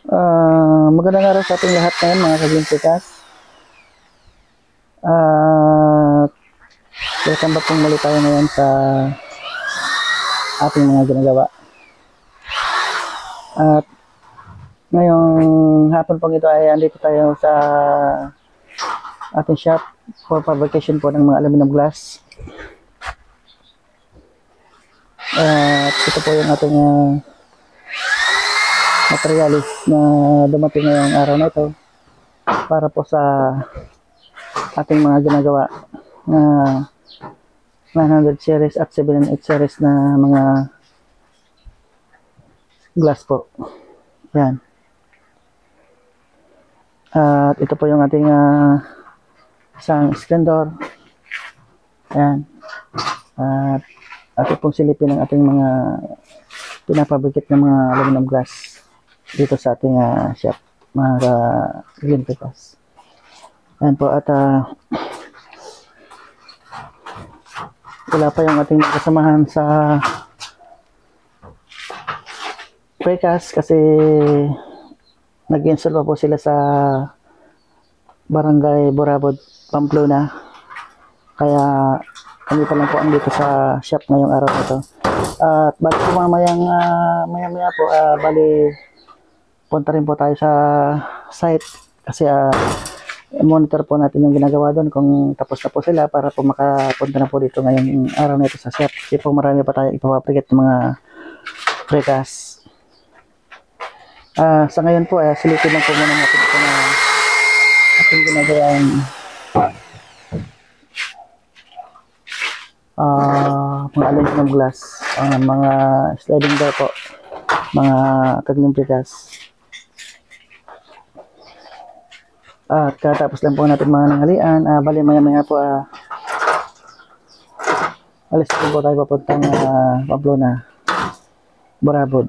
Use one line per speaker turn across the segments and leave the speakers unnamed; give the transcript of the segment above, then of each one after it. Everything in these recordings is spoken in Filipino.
Magandang araw sa ating lahat ngayon mga kagintikas. Welcome back pong muli tayo ngayon sa ating mga ginagawa. At ngayong hapon po ito ay andito tayo sa ating shop for fabrication po ng mga aluminum glass. At ito po yung ating materialis na dumating ngayong araw na ito para po sa ating mga ginagawa na 900 series at 708 series na mga glass po. Yan. At ito po yung ating isang screen door. Yan. At ito pong silipin ng ating mga pinapabricate ng mga aluminum glass dito sa ating shop, mga gintikas. Yan po, at wala pa yung ating kasamahan sa precast kasi nag-install pa po sila sa Barangay Borabod, Pamplona. Kaya kami pa lang po andito sa shop ngayong araw na ito. At bali po maya po, bali punta rin po tayo sa site kasi monitor po natin yung ginagawa doon kung tapos na po sila para po makapunta na po dito ngayong araw na ito sa shop. Kasi po marami pa tayo ipapabricate ng mga precast. Sa ngayon po silipin lang po muna natin ito na ating ginagawang mga aluminum glass, mga sliding door po, mga kagling precast. At katapos lang po natin mga nanghalian, bali maya po alis po tayo papuntang Pamplona, Borabod.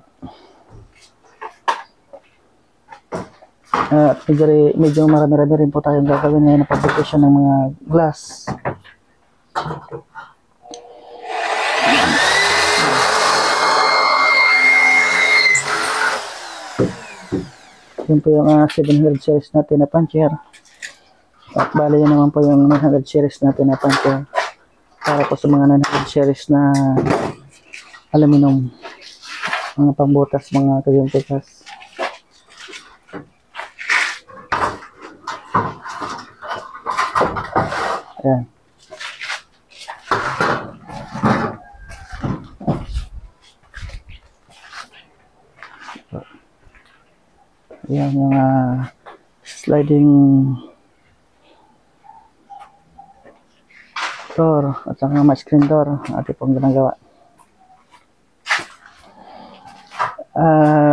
Medyo marami-rami rin po tayong gagawin ngayon na fabrication ng mga glass. Yun po yung 700 series natin na puncher. At bali yun naman po yung 900 series natin na puncher para po sa mga 900 series na aluminum, mga pangbutas, mga kagintikas. Ayan. Yan yung sliding door at saka may screen door ating pong ginagawa.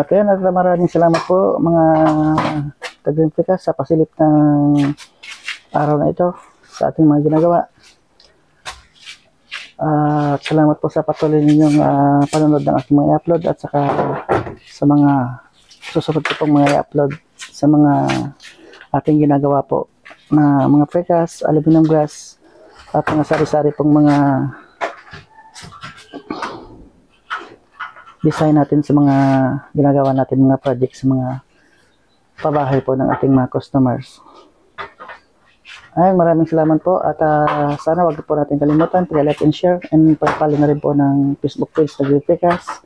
Kaya maraming salamat po mga taga-Precast sa pasilip ng araw na ito sa ating mga ginagawa. At salamat po sa patuloy ninyong panonood ng aking mga i-upload at saka sa mga susunod ko pong mga i-upload sa mga ating ginagawa po na mga precast, aluminum glass at mga sari-sari pong mga design natin sa mga ginagawa natin, mga project sa mga pabahay po ng ating mga customers. Ayun, maraming salamat po at sana wag po natin kalimutan like and share and pag-follow na rin po ng Facebook page na Precast.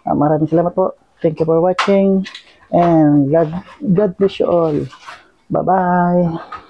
Maraming salamat po. Thank you for watching and God bless you all. Bye-bye.